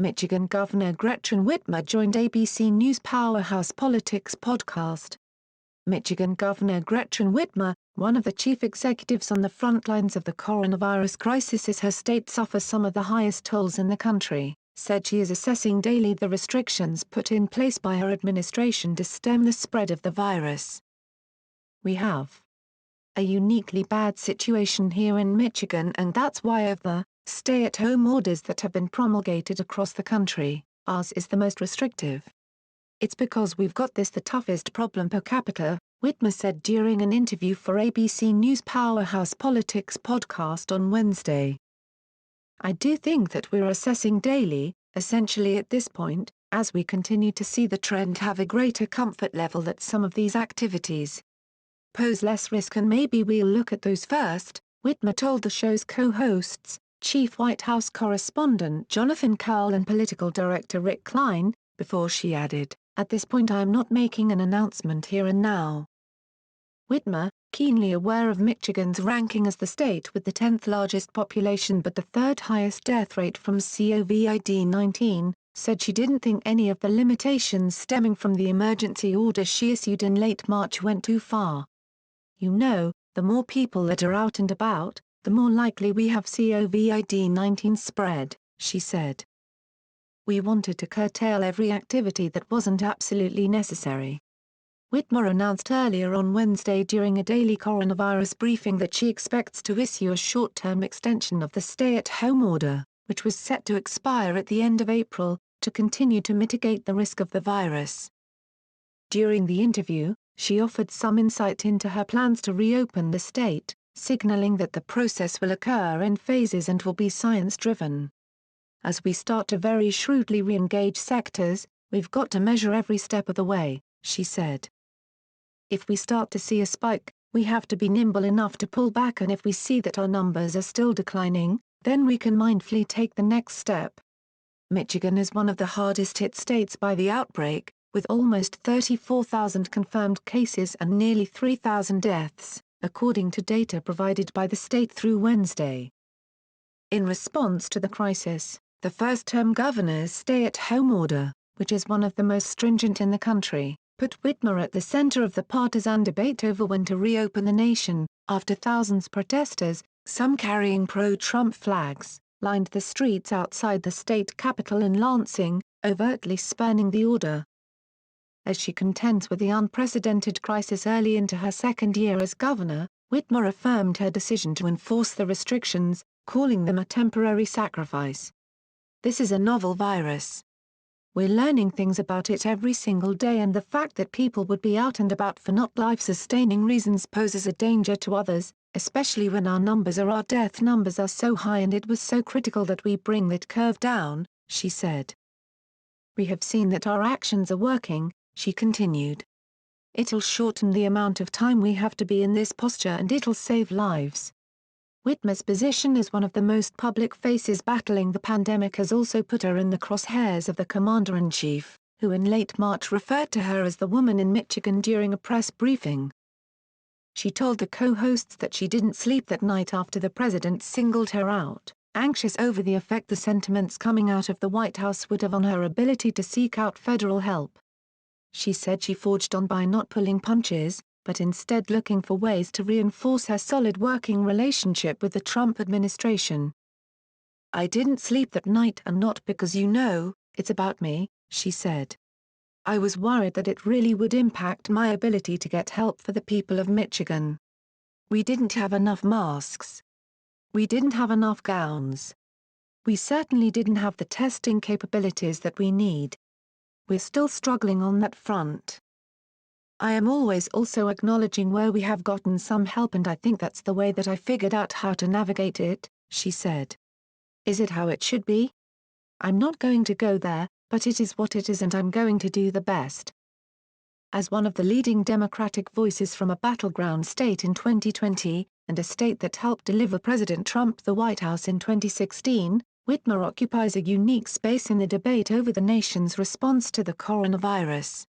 Michigan Governor Gretchen Whitmer joined ABC News Powerhouse Politics podcast. Michigan Governor Gretchen Whitmer, one of the chief executives on the front lines of the coronavirus crisis as her state suffers some of the highest tolls in the country, said she is assessing daily the restrictions put in place by her administration to stem the spread of the virus. "We have a uniquely bad situation here in Michigan, and that's why of the stay-at-home orders that have been promulgated across the country, ours is the most restrictive. It's because we've got the toughest problem per capita," Whitmer said during an interview for ABC News Powerhouse Politics podcast on Wednesday. "I do think that we're assessing daily, essentially at this point, as we continue to see the trend have a greater comfort level that some of these activities pose less risk and maybe we'll look at those first," Whitmer told the show's co-hosts, Chief White House correspondent Jonathan Cowell and political director Rick Klein, before she added, "At this point I am not making an announcement here and now." Whitmer, keenly aware of Michigan's ranking as the state with the 10th largest population but the third highest death rate from COVID-19, said she didn't think any of the limitations stemming from the emergency order she issued in late March went too far. "You know, the more people that are out and about, the more likely we have COVID-19 spread," she said. "We wanted to curtail every activity that wasn't absolutely necessary." Whitmer announced earlier on Wednesday during a daily coronavirus briefing that she expects to issue a short-term extension of the stay-at-home order, which was set to expire at the end of April, to continue to mitigate the risk of the virus. During the interview, she offered some insight into her plans to reopen the state, signaling that the process will occur in phases and will be science-driven. "As we start to very shrewdly re-engage sectors, we've got to measure every step of the way," she said. "If we start to see a spike, we have to be nimble enough to pull back, and if we see that our numbers are still declining, then we can mindfully take the next step." Michigan is one of the hardest-hit states by the outbreak, with almost 34,000 confirmed cases and nearly 3,000 deaths, according to data provided by the state through Wednesday. In response to the crisis, the first-term governor's stay-at-home order, which is one of the most stringent in the country, put Whitmer at the center of the partisan debate over when to reopen the nation, after thousands of protesters, some carrying pro-Trump flags, lined the streets outside the state capitol in Lansing, overtly spurning the order. As she contends with the unprecedented crisis early into her second year as governor, Whitmer affirmed her decision to enforce the restrictions, calling them a temporary sacrifice. "This is a novel virus. We're learning things about it every single day, and the fact that people would be out and about for not life-sustaining reasons poses a danger to others, especially when our death numbers are so high, and it was so critical that we bring that curve down," she said. "We have seen that our actions are working," she continued. "It'll shorten the amount of time we have to be in this posture, and it'll save lives." Whitmer's position as one of the most public faces battling the pandemic has also put her in the crosshairs of the commander-in-chief, who in late March referred to her as the woman in Michigan during a press briefing. She told the co-hosts that she didn't sleep that night after the president singled her out, anxious over the effect the sentiments coming out of the White House would have on her ability to seek out federal help. She said she forged on by not pulling punches, but instead looking for ways to reinforce her solid working relationship with the Trump administration. "I didn't sleep that night, and not because it's about me," she said. "I was worried that it really would impact my ability to get help for the people of Michigan. We didn't have enough masks. We didn't have enough gowns. We certainly didn't have the testing capabilities that we need. We're still struggling on that front. I am always also acknowledging where we have gotten some help, and I think that's the way that I figured out how to navigate it," she said. "Is it how it should be? I'm not going to go there, but it is what it is, and I'm going to do the best." As one of the leading Democratic voices from a battleground state in 2020, and a state that helped deliver President Trump the White House in 2016, Whitmer occupies a unique space in the debate over the nation's response to the coronavirus.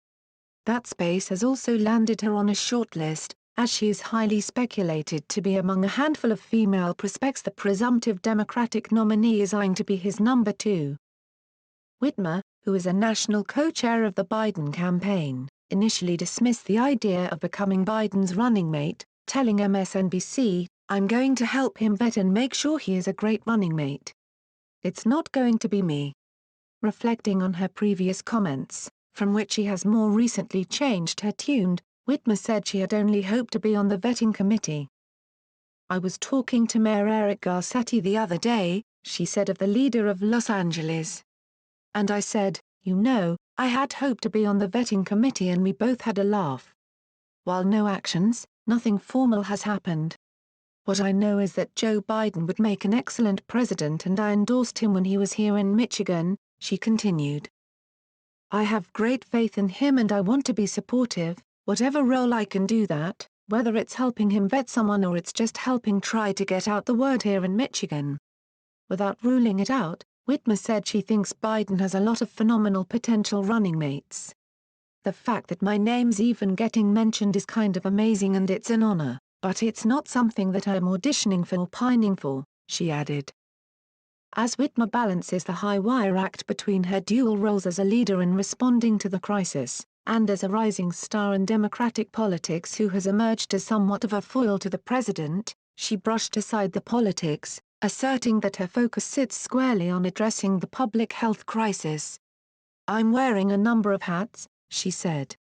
That space has also landed her on a shortlist, as she is highly speculated to be among a handful of female prospects the presumptive Democratic nominee is eyeing to be his number two. Whitmer, who is a national co-chair of the Biden campaign, initially dismissed the idea of becoming Biden's running mate, telling MSNBC, "I'm going to help him vet and make sure he is a great running mate. It's not going to be me." Reflecting on her previous comments, from which she has more recently changed her tune, Whitmer said she had only hoped to be on the vetting committee. "I was talking to Mayor Eric Garcetti the other day," she said of the leader of Los Angeles. "And I said, you know, I had hoped to be on the vetting committee and we both had a laugh. While no actions, nothing formal has happened. What I know is that Joe Biden would make an excellent president and I endorsed him when he was here in Michigan," she continued. "I have great faith in him and I want to be supportive, whatever role I can do that, whether it's helping him vet someone or it's just helping try to get out the word here in Michigan." Without ruling it out, Whitmer said she thinks Biden has a lot of phenomenal potential running mates. "The fact that my name's even getting mentioned is kind of amazing and it's an honor, but it's not something that I'm auditioning for or pining for," she added. As Whitmer balances the high-wire act between her dual roles as a leader in responding to the crisis, and as a rising star in Democratic politics who has emerged as somewhat of a foil to the president, she brushed aside the politics, asserting that her focus sits squarely on addressing the public health crisis. "I'm wearing a number of hats," she said.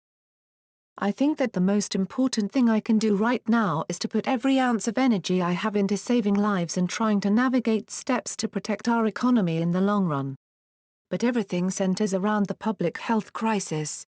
"I think that the most important thing I can do right now is to put every ounce of energy I have into saving lives and trying to navigate steps to protect our economy in the long run. But everything centers around the public health crisis,"